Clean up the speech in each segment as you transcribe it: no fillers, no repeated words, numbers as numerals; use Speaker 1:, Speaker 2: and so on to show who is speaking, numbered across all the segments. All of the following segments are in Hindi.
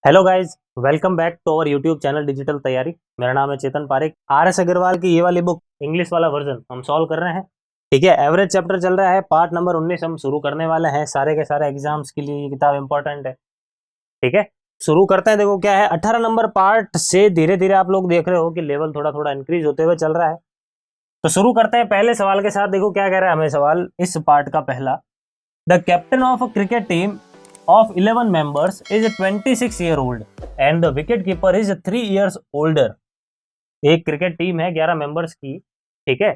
Speaker 1: Hello guys, welcome back to our YouTube channel digital तैयारी। मेरा नाम है चेतन पारिक। आर.एस. अग्रवाल की ये वाली बुक इंग्लिश वाला वर्जन हम सॉल्व कर रहे हैं। ठीक है, एवरेज चैप्टर चल रहा है, पार्ट नंबर 19 हम शुरू करने वाले हैं। सारे के सारे एग्जाम्स के लिए ये किताब इंपॉर्टेंट है। ठीक है, शुरू करते हैं। देखो क्या है, 18 नंबर पार्ट से धीरे धीरे आप लोग देख रहे हो कि लेवल थोड़ा थोड़ा इंक्रीज होते हुए चल रहा है। तो शुरू करते हैं पहले सवाल के साथ। देखो क्या कह रहा है हमें सवाल, इस पार्ट का पहला। The captain of a cricket team of 11 members is a 26-year-old and the wicket-keeper is 3 years older. एक क्रिकेट टीम है 11 मेंबर्स की, ठीक है।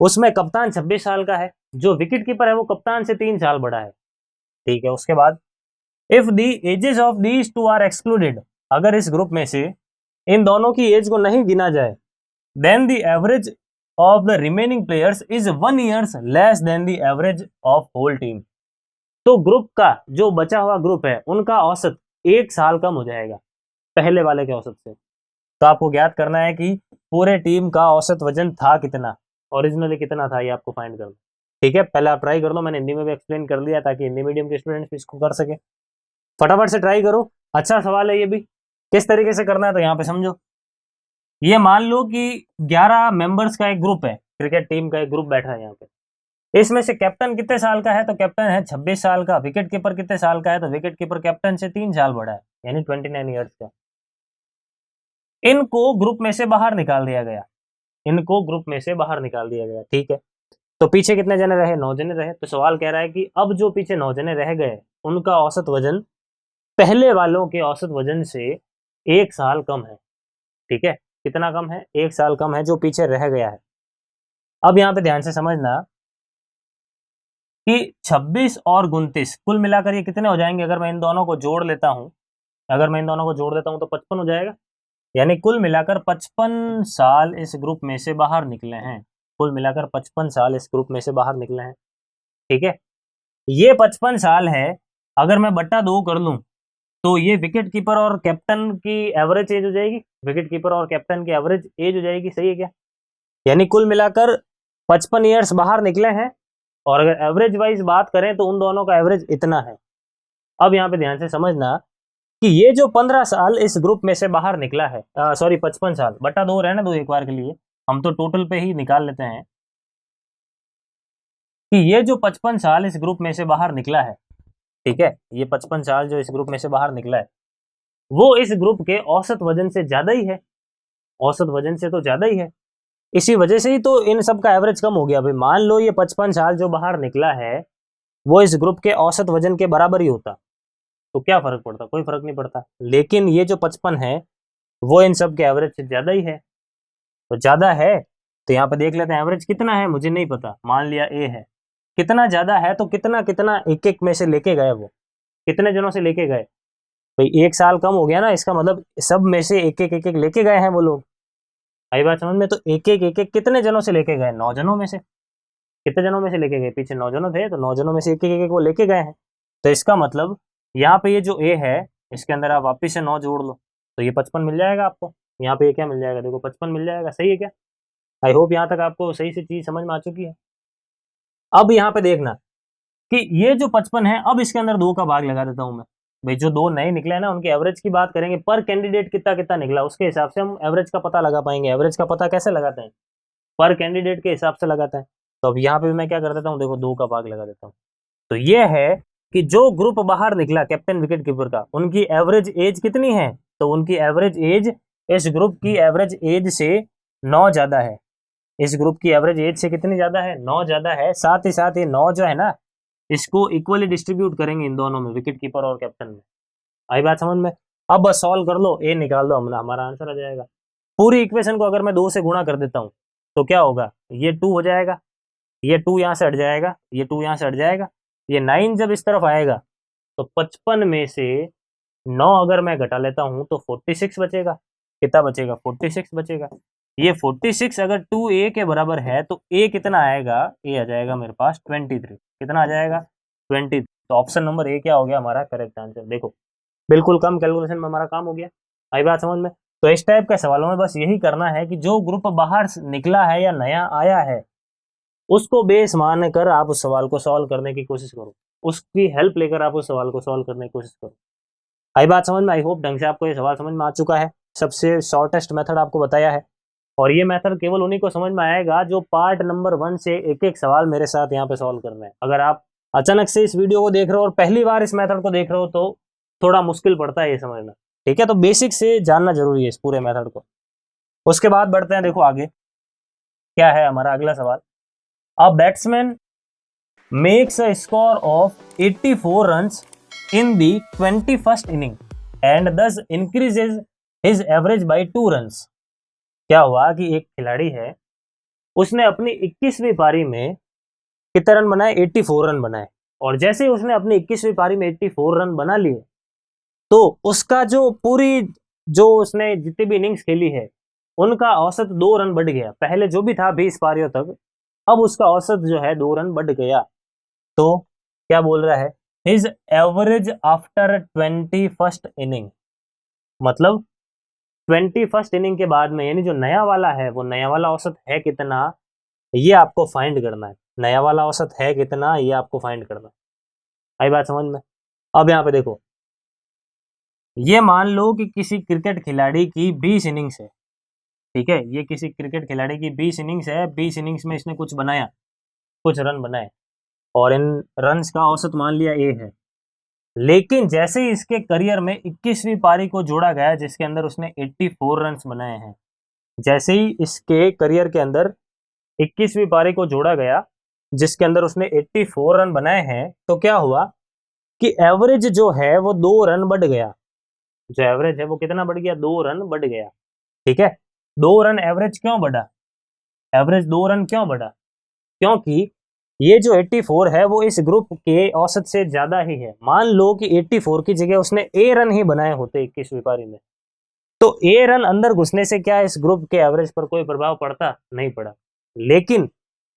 Speaker 1: उसमें कप्तान 26 साल का है, जो विकेट कीपर है वो कप्तान से 3 साल बड़ा है। ठीक है, उसके बाद if the ages of these two are excluded, अगर इस ग्रुप में से इन दोनों की एज को नहीं गिना जाए, then the average of the remaining players is 1 years less than the average of whole team. तो ग्रुप का जो बचा हुआ ग्रुप है उनका औसत 1 साल कम हो जाएगा पहले वाले के औसत से। तो आपको ज्ञात करना है कि पूरे टीम का औसत वजन था कितना, ओरिजिनली कितना था, ये आपको फाइंड करना। ठीक है, पहले आप ट्राई कर लो। मैंने हिंदी में भी एक्सप्लेन कर दिया ताकि हिंदी मीडियम के स्टूडेंट्स भी इसको कर सके। फटाफट से ट्राई करो, अच्छा सवाल है ये भी। किस तरीके से करना है तो यहाँ पे समझो। ये मान लो कि 11 मेंबर्स का एक ग्रुप है, क्रिकेट टीम का एक ग्रुप बैठा है यहाँ पे। इसमें से कैप्टन कितने साल का है, तो कैप्टन है 26 साल का। विकेट कीपर कितने साल का है, तो विकेट कीपर कैप्टन से 3 साल बड़ा है, यानी 29 ईयर्स का। इनको ग्रुप में से बाहर निकाल दिया गया, इनको ग्रुप में से बाहर निकाल दिया गया। ठीक है, तो पीछे कितने जने रहे, 9 जने रहे। तो सवाल कह रहा है कि अब जो पीछे 9 जने रह गए उनका औसत वजन पहले वालों के औसत वजन से 1 साल कम है। ठीक है, कितना कम है, 1 साल कम है जो पीछे रह गया है। अब यहाँ पे ध्यान से समझना कि 26 और 29 कुल मिलाकर ये कितने हो जाएंगे। अगर मैं इन दोनों को जोड़ लेता हूं, तो 55 हो जाएगा। यानी कुल मिलाकर 55 साल इस ग्रुप में से बाहर निकले हैं। कुल मिलाकर 55 साल इस ग्रुप में से बाहर निकले हैं। ठीक है, ये 55 साल है, अगर मैं बट्टा 2 कर लूं तो ये विकेट कीपर और कैप्टन की एवरेज एज हो जाएगी। विकेट कीपर और कैप्टन की एवरेज एज हो जाएगी, सही है क्या। यानी कुल मिलाकर 55 ईयर्स बाहर निकले हैं, और अगर एवरेज वाइज बात करें तो उन दोनों का एवरेज इतना है। अब यहाँ पे ध्यान से समझना कि ये जो 15 साल इस ग्रुप में से बाहर निकला है, सॉरी 55 साल बटा 2 रहने दो एक बार के लिए, हम तो टोटल पे ही निकाल लेते हैं कि ये जो 55 साल इस ग्रुप में से बाहर निकला है, ठीक है, ये 55 साल जो इस ग्रुप में से बाहर निकला है वो इस ग्रुप के औसत वजन से ज्यादा ही है। औसत वजन से तो ज्यादा ही है, इसी वजह से ही तो इन सब का एवरेज कम हो गया। भाई मान लो ये 55 साल जो बाहर निकला है वो इस ग्रुप के औसत वजन के बराबर ही होता तो क्या फर्क पड़ता, कोई फर्क नहीं पड़ता। लेकिन ये जो 55 है वो इन सब के एवरेज से ज्यादा ही है। तो ज्यादा है तो यहाँ पे देख लेते हैं एवरेज कितना है, मुझे नहीं पता, मान लिया ए है। कितना ज्यादा है तो कितना कितना एक एक में से लेके गए, वो कितने जनों से लेके गए। भाई 1 साल कम हो गया ना, इसका मतलब सब में से एक एक लेके गए हैं वो लोग। आई बात समझ में। तो एक एक कितने जनों से लेके गए, 9 जनों में से। कितने जनों में से लेके गए, पीछे 9 जनों थे तो 9 जनों में से एक वो लेके गए हैं। तो इसका मतलब यहाँ पे ये जो ए है इसके अंदर आप वापिस से 9 जोड़ लो तो ये 55 मिल जाएगा आपको। यहाँ पे ये क्या मिल जाएगा, देखो 55 मिल जाएगा, सही है क्या। आई होप यहाँ तक आपको सही से चीज समझ में आ चुकी है। अब यहाँ पे देखना कि ये जो 55 है, अब इसके अंदर 2 का भाग लगा देता हूं मैं। भाई जो 2 नए निकले हैं ना उनके एवरेज की बात करेंगे, पर कैंडिडेट कितना कितना निकला उसके हिसाब से हम एवरेज का पता लगा पाएंगे। एवरेज का पता कैसे लगाते हैं, पर कैंडिडेट के हिसाब से लगाते हैं। तो अब यहाँ पे भी मैं क्या कर देता हूँ, देखो 2 का भाग लगा देता हूँ। तो ये है कि जो ग्रुप बाहर निकला कैप्टन विकेट कीपर का, उनकी एवरेज एज कितनी है, तो उनकी एवरेज एज इस ग्रुप की एवरेज एज से 9 ज्यादा है। इस ग्रुप की एवरेज एज से कितनी ज्यादा है, 9 ज्यादा है। साथ ही साथ ये 9 जो है ना, इसको इक्वली डिस्ट्रीब्यूट करेंगे इन दोनों में, विकेट कीपर और कैप्टन में। आई बात समझ में। अब बस सॉल्व कर लो, ए निकाल दो, हमारा आंसर आ जाएगा। पूरी इक्वेशन को अगर मैं 2 से गुणा कर देता हूँ तो क्या होगा, ये 2 हो जाएगा, ये 2 यहाँ से हट जाएगा, ये 2 यहाँ से हट जाएगा, ये 9 जब इस तरफ आएगा तो 55 में से 9 अगर मैं घटा लेता हूँ तो 46 बचेगा। कितना बचेगा, 46 बचेगा। ये 46 अगर 2a के बराबर है तो a कितना आएगा, a आ जाएगा मेरे पास 23। कितना आ जाएगा, 20। तो ऑप्शन नंबर ए क्या हो गया हमारा करेक्ट आंसर। देखो बिल्कुल कम कैलकुलेशन में हमारा काम हो गया। आई बात समझ में। तो इस टाइप के सवालों में बस यही करना है कि जो ग्रुप बाहर निकला है या नया आया है उसको बेस मान कर आप उस सवाल को सॉल्व करने की कोशिश करो, उसकी हेल्प लेकर आप उस सवाल को सॉल्व करने की कोशिश करो। आई बात समझ में? आई होप ढंग से आपको ये सवाल समझ में आ चुका है। सबसे शॉर्टेस्ट मेथड आपको बताया है, और ये मेथड केवल उन्हीं को समझ में आएगा जो पार्ट नंबर 1 से एक एक सवाल मेरे साथ यहाँ पे सॉल्व कर रहे हैं। अगर आप अचानक से इस वीडियो को देख रहे हो और पहली बार इस मेथड को देख रहे हो तो थोड़ा मुश्किल पड़ता है ये समझना, ठीक है? तो बेसिक से जानना जरूरी है इस पूरे मेथड को। उसके बाद बढ़ते हैं, देखो आगे क्या है हमारा अगला सवाल। A batsman makes a score of 84 runs in the 21st inning and thus increases his average by 2 runs. क्या हुआ कि एक खिलाड़ी है, उसने अपनी 21वीं पारी में कितने रन बनाए? 84 रन बनाए। और जैसे ही उसने अपनी 21वीं पारी में 84 रन बना लिए, तो उसका जो पूरी जो उसने जितनी भी इनिंग्स खेली है उनका औसत 2 रन बढ़ गया। पहले जो भी था 20 पारियों तक, अब उसका औसत जो है 2 रन बढ़ गया। तो क्या बोल रहा है? His average after 21st inning, मतलब 21st इनिंग के बाद में, यानी जो नया वाला है वो नया वाला औसत है कितना, ये आपको फाइंड करना है। नया वाला औसत है कितना, ये आपको फाइंड करना है। आई बात समझ में? अब यहाँ पे देखो, ये मान लो कि किसी क्रिकेट खिलाड़ी की 20 इनिंग्स है, ठीक है? ये किसी क्रिकेट खिलाड़ी की 20 इनिंग्स है, 20 इनिंग्स में इसने कुछ बनाया, कुछ रन बनाए, और इन रन्स का औसत मान लिया ए है। लेकिन जैसे ही इसके करियर में 21वीं पारी को जोड़ा गया जिसके अंदर उसने 84 रन्स बनाए हैं, जैसे ही इसके करियर के अंदर 21वीं पारी को जोड़ा गया जिसके अंदर उसने 84 रन बनाए हैं, तो क्या हुआ कि एवरेज जो है वो 2 रन बढ़ गया। जो एवरेज है वो कितना बढ़ गया? 2 रन बढ़ गया, ठीक है? 2 रन एवरेज क्यों बढ़ा? एवरेज 2 रन क्यों बढ़ा? क्योंकि ये जो 84 है वो इस ग्रुप के औसत से ज्यादा ही है। मान लो कि 84 की जगह उसने ए रन ही बनाए होते 21वीं पारी में, तो ए रन अंदर घुसने से क्या इस ग्रुप के एवरेज पर कोई प्रभाव पड़ता? नहीं पड़ा। लेकिन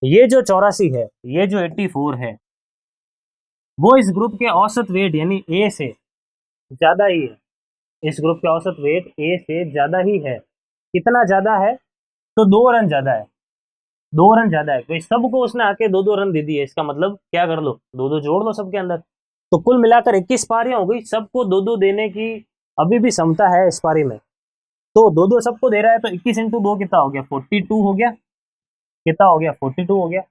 Speaker 1: ये जो 84 है, ये जो 84 है, वो इस ग्रुप के औसत वेट यानी ए से ज्यादा ही है। इस ग्रुप के औसत वेट ए से ज्यादा ही है। कितना ज्यादा है? तो 2 रन ज्यादा है। 2 रन ज्यादा है, तो सबको उसने आके 2-2 रन दे दिए। इसका मतलब क्या कर लो, 2-2 जोड़ लो सबके अंदर, तो कुल मिलाकर 21 पारियां हो गई। सबको 2-2 देने की अभी भी क्षमता है इस पारी में। तो 2-2 सबको दे रहा है, तो 21 इंटू 2 कितना हो गया? 42 हो गया। कितना हो गया? 42 हो गया।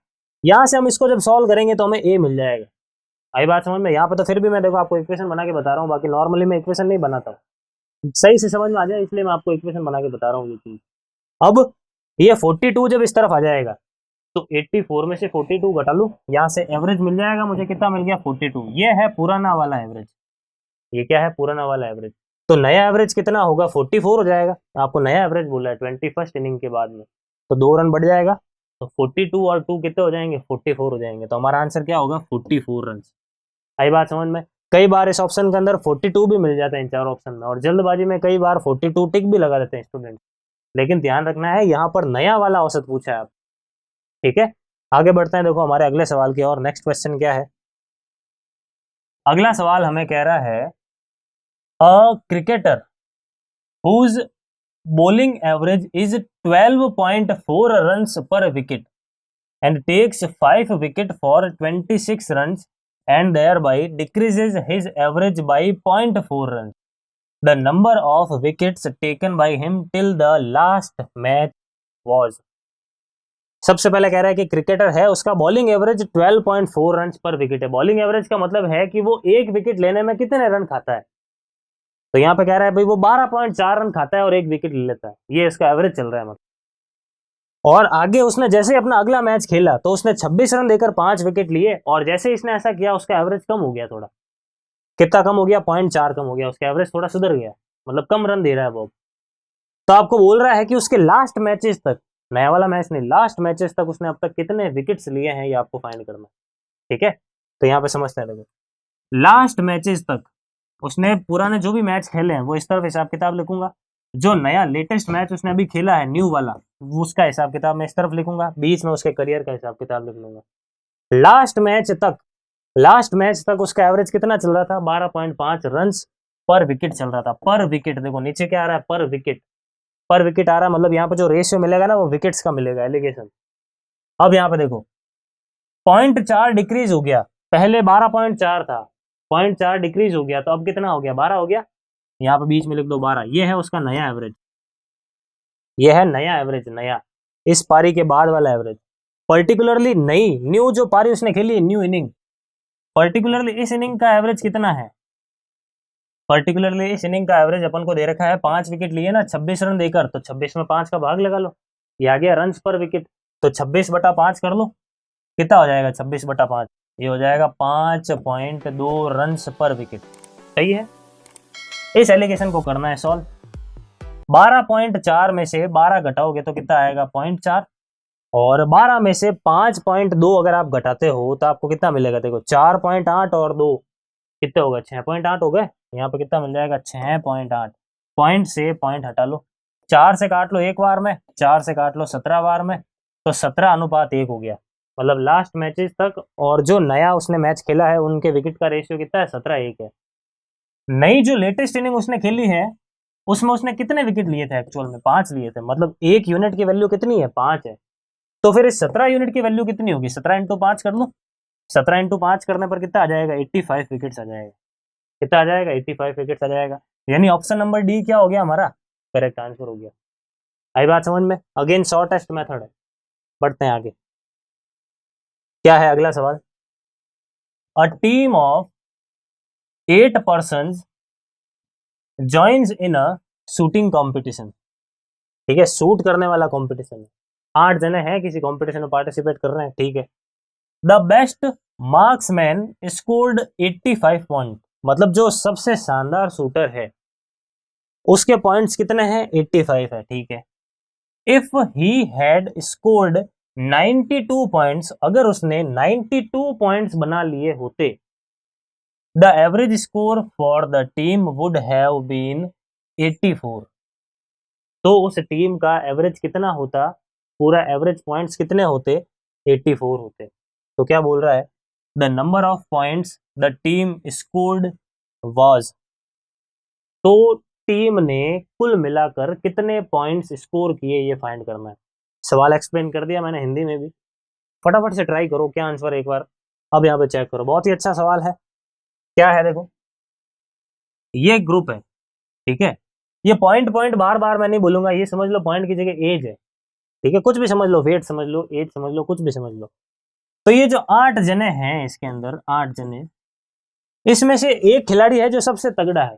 Speaker 1: यहाँ से हम इसको जब सॉल्व करेंगे तो हमें ए मिल जाएगा। आई बात समझ में? यहाँ पे तो फिर भी मैं देखो आपको इक्वेशन बना के बता रहा हूँ, बाकी नॉर्मली मैं इक्वेशन नहीं बनाता हूँ। सही से समझ में आ जाए इसलिए मैं आपको इक्वेशन बना के बता रहा हूँ ये चीज। अब ये 42 जब इस तरफ आ जाएगा तो 84 में से 42 घटा लूँ, यहाँ से एवरेज मिल जाएगा मुझे। कितना मिल गया? 42। ये है पुराना वाला एवरेज। ये क्या है? पुराना वाला एवरेज। तो नया एवरेज कितना होगा? 44 हो जाएगा। आपको नया एवरेज बोला है 21st इनिंग के बाद में, तो 2 रन बढ़ जाएगा। तो 42 और 2 कितने हो जाएंगे? 44 हो जाएंगे। तो हमारा आंसर क्या होगा? 44 रन। आई बात समझ में? कई बार इस ऑप्शन के अंदर 42 भी मिल जाता है इन चार ऑप्शन में, और जल्दबाजी में कई बार 42 टिक भी लगा देते हैं स्टूडेंट। लेकिन ध्यान रखना है, यहाँ पर नया वाला औसत पूछा है आप, ठीक है? आगे बढ़ते हैं, देखो हमारे अगले सवाल की और। नेक्स्ट क्वेश्चन क्या है? अगला सवाल हमें कह रहा है a cricketer whose bowling average is 12.4 runs per wicket and takes 5 wicket for 26 runs and thereby decreases his average by 0.4 runs. The number of wickets taken by him till the last match was. सबसे पहले कह रहा है कि क्रिकेटर है, उसका बॉलिंग एवरेज 12.4 रन पर विकेट है। बॉलिंग एवरेज का मतलब है कि वो एक विकेट लेने में कितने रन खाता है। तो यहाँ पे कह रहा है भाई वो 12.4 रन खाता है और एक विकेट ले लेता है, ये इसका एवरेज चल रहा है मतलब। और आगे उसने जैसे ही अपना अगला मैच खेला तो उसने 26 रन देकर 5 विकेट लिए, और जैसे ही इसने ऐसा किया उसका एवरेज कम हो गया थोड़ा। कितना कम हो गया? 0.4 कम हो गया। उसका एवरेज थोड़ा सुधर गया, मतलब कम रन दे रहा है वो। तो आपको बोल रहा है कि उसके लास्ट मैचेस तक, नया वाला मैच नहीं, लास्ट मैचेस तक उसने अब तक कितने विकेट्स लिए हैं, ये आपको फाइंड करना है, ठीक है? तो यहाँ पे समझते हैं, देखो लास्ट मैचेस तक उसने पुराने जो भी मैच खेले हैं वो इस तरफ हिसाब किताब लिखूंगा। जो नया लेटेस्ट मैच उसने अभी खेला है न्यू वाला, उसका हिसाब किताब मैं इस तरफ लिखूंगा। बीच में उसके करियर का हिसाब किताब लिख लूंगा। लास्ट मैच तक उसका एवरेज कितना चल रहा था? 12.5 रन पर विकेट चल रहा था। पर विकेट देखो नीचे क्या आ रहा है? पर विकेट। पर विकेट आ रहा है, मतलब यहाँ पे जो रेशियो मिलेगा ना वो विकेट्स का मिलेगा, एलिगेशन। अब यहाँ पे देखो 0.4 डिक्रीज हो गया। पहले 12.4 था, 0.4 डिक्रीज हो गया, तो अब कितना हो गया? 12 हो गया। यहाँ पे बीच में लिख दो 12, ये है उसका नया एवरेज, ये है नया एवरेज, नया इस पारी के बाद वाला एवरेज। पर्टिकुलरली नई न्यू जो पारी उसने खेली, न्यू इनिंग, पर्टिकुलरली इस इनिंग का एवरेज कितना है, पर्टिकुलरली इस इनिंग का एवरेज अपन को दे रखा है 5 विकेट लिए ना 26 रन देकर, तो 26 में 5 का भाग लगा लो, ये आ गया रन्स पर विकेट, तो 26/5 कर लो, कितना हो जाएगा 26/5, ये हो जाएगा 5.2 रन्स पर विकेट। सही है, इस एलिगेशन को करना है सॉल्व। 12.4 में से 12 घटाओगे तो कितना आएगा 0.4, और 12 में से 5.2 अगर आप घटाते हो तो आपको कितना मिलेगा, देखो 4.8 और 2 कितने हो गए, 6.8 हो गए, यहाँ पे कितना मिल जाएगा 6.8, पॉइंट से पॉइंट हटा लो, 4 से काट लो एक बार में, 4 से काट लो 17 बार में, तो 17:1 हो गया, मतलब लास्ट मैचेस तक और जो नया उसने मैच खेला है उनके विकेट का रेशियो कितना है, 17-1 है। नई जो लेटेस्ट इनिंग उसने खेली है उसमें उसने कितने विकेट लिए थे, एक्चुअल में 5 लिए थे, मतलब एक यूनिट की वैल्यू कितनी है, 5 है, तो फिर इस 17 यूनिट की वैल्यू कितनी होगी, 17 इंटू 5 कर लो, 17 इंटू 5 करने पर कितना आ जाएगा, 85 विकेट्स आ जाएगा, कितना आ जाएगा 85 विकेट्स आ जाएगा, यानी ऑप्शन नंबर डी क्या हो गया हमारा, करेक्ट आंसर हो गया। आई बात समझ में, अगेन शॉर्टेस्ट मेथड है। बढ़ते हैं आगे, क्या है अगला सवाल, a team of 8 persons joins in a shooting competition, ठीक है, शूट करने वाला कॉम्पिटिशन है, 8 जने हैं किसी कॉम्पिटिशन में पार्टिसिपेट कर रहे हैं, ठीक है, the best marksman scored 85 point, मतलब जो सबसे शानदार शूटर है उसके पॉइंट्स कितने हैं, 85 है, ठीक है, if he had scored 92 points, अगर उसने 92 पॉइंट्स बना लिए होते, the average score for the team would have been 84, तो उस टीम का एवरेज कितना होता, पूरा एवरेज पॉइंट्स कितने होते, 84 होते। तो क्या बोल रहा है, the number of points the team scored was, तो टीम ने कुल मिलाकर कितने पॉइंट्स स्कोर किए ये फाइंड करना है। सवाल एक्सप्लेन कर दिया मैंने हिंदी में भी, फटाफट से ट्राई करो क्या आंसर एक बार, अब यहाँ पे चेक करो, बहुत ही अच्छा सवाल है। क्या है देखो, ये ग्रुप है, ठीक है, ये पॉइंट पॉइंट बार बार मैं नहीं बोलूंगा, ये समझ लो पॉइंट की जगह एज है, ठीक है, कुछ भी समझ लो, वेट समझ लो, एज समझ लो, कुछ भी समझ लो। तो ये जो 8 जने हैं इसके अंदर, 8 जने, इसमें से एक खिलाड़ी है जो सबसे तगड़ा है,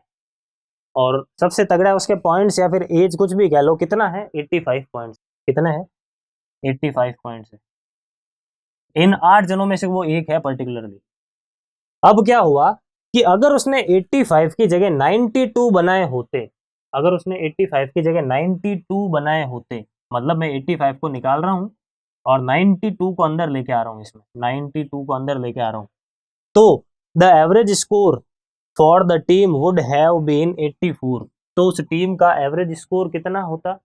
Speaker 1: और सबसे तगड़ा है, उसके पॉइंट्स या फिर एज कुछ भी कह लो, कितना है 85 पॉइंट्स, कितने हैं 85 पॉइंट्स है, इन 8 जनों में से वो एक है पर्टिकुलरली। अब क्या हुआ कि अगर उसने 85 की जगह 92 बनाए होते, अगर उसने 85 की जगह 92 बनाए होते, मतलब मैं 85 को निकाल रहा हूं और 92 को अंदर लेके आ रहा हूं, इसमें 92 को अंदर लेके आ रहा हूं, तो the average score for the team would have been 84, तो उस टीम का एवरेज स्कोर कितना होता,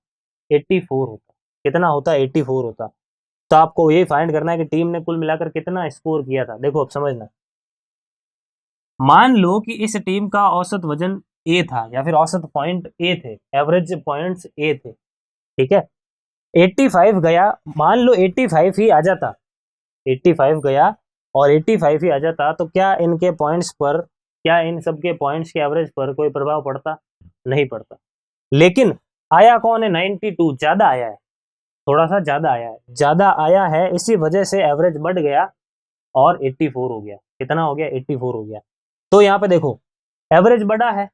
Speaker 1: 84 होता, कितना होता 84 होता। तो आपको ये फाइंड करना है कि टीम ने कुल मिलाकर कितना स्कोर किया था। देखो अब समझना, मान लो कि इस टीम का औसत वजन ए था या फिर औसत पॉइंट ए थे, एवरेज पॉइंट्स ए थे, ठीक है, 85 गया, मान लो 85 ही आ जाता, 85 गया और 85 ही आ जाता, तो क्या इनके पॉइंट्स पर, क्या इन सबके पॉइंट्स के एवरेज पर कोई प्रभाव पड़ता, नहीं पड़ता। लेकिन आया कौन है, 92 ज्यादा आया है, थोड़ा सा ज्यादा आया है, ज्यादा आया है, इसी वजह से एवरेज बढ़ गया और 84 हो गया, कितना हो गया 84 हो गया। तो यहाँ पे देखो एवरेज बढ़ा है,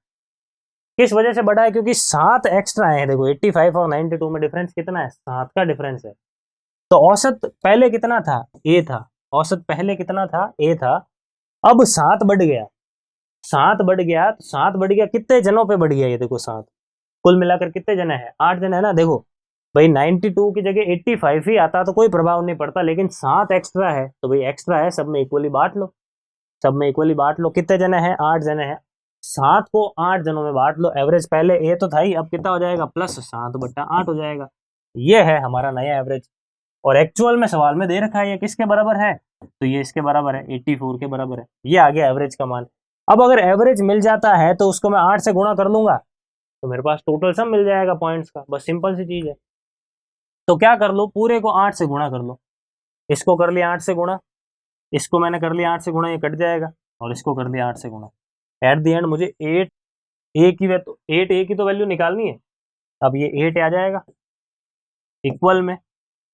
Speaker 1: किस वजह से बढ़ा है, क्योंकि 7 एक्स्ट्रा आए हैं, देखो 85 और 92 में डिफरेंस कितना है, 7 का डिफरेंस है। तो औसत पहले कितना था, ए था, औसत पहले कितना था, ए था, अब 7 बढ़ गया, 7 बढ़ गया, तो 7 बढ़ गया, कितने जनों पे बढ़ गया, ये देखो 7, कुल मिलाकर कितने जने हैं, 8 जने है ना। देखो भाई 92 की जगह 85 ही आता तो कोई प्रभाव नहीं पड़ता, लेकिन 7 एक्स्ट्रा है, तो भाई एक्स्ट्रा है, सब में इक्वली बांट लो, सब में इक्वली बांट लो, कितने जने हैं, 8 जने हैं, 7 को 8 जनों में बांट लो, एवरेज पहले ए तो था ही, अब कितना हो जाएगा, प्लस 7/8 हो जाएगा, ये है हमारा नया एवरेज। और एक्चुअल में सवाल में दे रखा है ये किसके बराबर है, तो ये इसके बराबर है, 84 के बराबर है, ये आ गया एवरेज का मान। अब अगर एवरेज मिल जाता है तो उसको मैं 8 से गुणा कर लूंगा, तो मेरे पास टोटल सम मिल जाएगा पॉइंट्स का, बस सिंपल सी चीज है। तो क्या कर लो, पूरे को 8 से गुणा कर लो, इसको कर लिया 8 से गुणा, इसको मैंने कर लिया 8 से गुणा, ये कट जाएगा, और इसको कर दिया 8 से गुणा, एट द एंड मुझे ए की 8 ए की तो वैल्यू निकालनी है। अब ये 8 आ जाएगा इक्वल में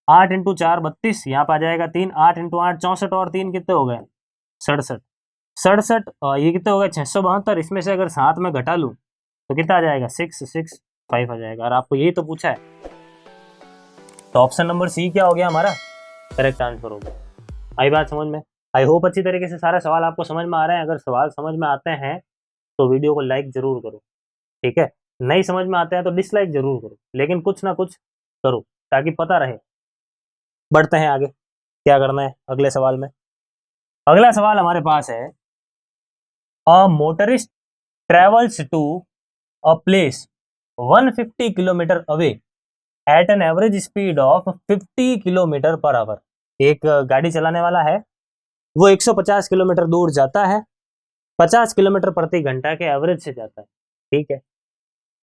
Speaker 1: 8 इंटू 4 32, यहाँ पर आ जाएगा 3, 8 इंटू 8 64 और 3 कितने हो गए 67। 67 ये कितने हो गए 672। इसमें से अगर 7 में घटा लूँ तो कितना आ जाएगा 665 आ जाएगा। और आपको यही तो पूछा है, तो ऑप्शन नंबर सी क्या हो गया हमारा करेक्ट आंसर हो गया। आई बात समझ में? आई होप अच्छी तरीके से सारे सवाल आपको समझ में आ रहे हैं। अगर सवाल समझ में आते हैं तो वीडियो को लाइक जरूर करो, ठीक है। नहीं समझ में आते हैं तो डिसलाइक जरूर करो, लेकिन कुछ ना कुछ करो ताकि पता रहे। बढ़ते हैं आगे, क्या करना है अगले सवाल में। अगला सवाल हमारे पास है, a motorist travels to a place 150 kilometres away at an average speed of 50 kilometres per hour. एक गाड़ी चलाने वाला है, वो 150 किलोमीटर दूर जाता है, 50 किलोमीटर प्रति घंटा के एवरेज से जाता है, ठीक है।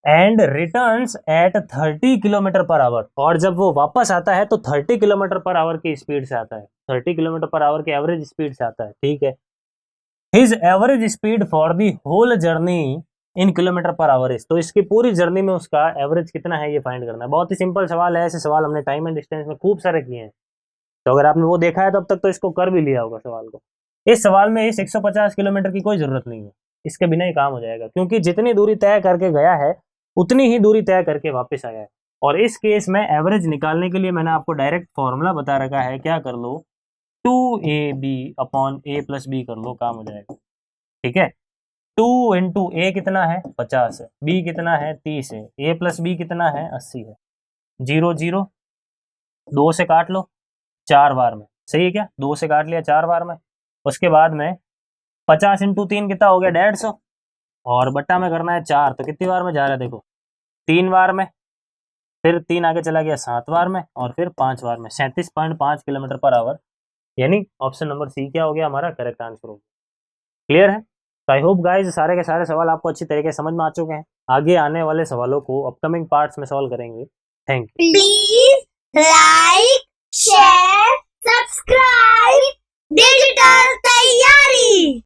Speaker 1: And returns at 30 kilometre per hour, और जब वो वापस आता है तो 30 किलोमीटर पर आवर की स्पीड से आता है, 30 किलोमीटर पर आवर की एवरेज स्पीड से आता है, ठीक है। His average speed for the whole journey in kilometre per hour is, तो इसकी पूरी जर्नी में उसका एवरेज कितना है ये फाइंड करना है। बहुत ही सिंपल सवाल है, ऐसे सवाल हमने टाइम एंड डिस्टेंस में खूब सारे किए हैं, तो अगर आपने वो देखा है तब तक तो इसको कर भी लिया होगा सवाल को। इस सवाल में इस 150 किलोमीटर की कोई जरूरत नहीं है, इसके बिना ही काम हो जाएगा, क्योंकि जितनी दूरी तय करके गया है उतनी ही दूरी तय करके वापस आया है। और इस केस में एवरेज निकालने के लिए मैंने आपको डायरेक्ट फॉर्मूला बता रखा है, क्या कर लो 2ab upon a plus b कर लो, काम हो जाएगा, ठीक है। 2 इंटू ए कितना है 50 है, b कितना है 30 है, a प्लस b कितना है 80 है। 0 0 2 से काट लो 4 बार में, सही है क्या, 2 से काट लिया 4 बार में। उसके बाद में 50 इंटू 3 कितना हो गया 150, और बट्टा में करना है 4, तो कितनी बार में जा रहा है देखो 3 बार में, फिर 3 आगे चला गया 7 बार में, और फिर 5 बार में 37.5 किलोमीटर पर आवर, यानी ऑप्शन नंबर सी क्या हो गया हमारा करेक्ट आंसर हो गया। क्लियर है? तो आई होप गाइज सारे के सारे सवाल आपको अच्छी तरीके से समझ में आ चुके हैं। आगे आने वाले सवालों को अपकमिंग पार्ट्स में सॉल्व करेंगे। Thank you.
Speaker 2: Please like share subscribe digital तैयारी।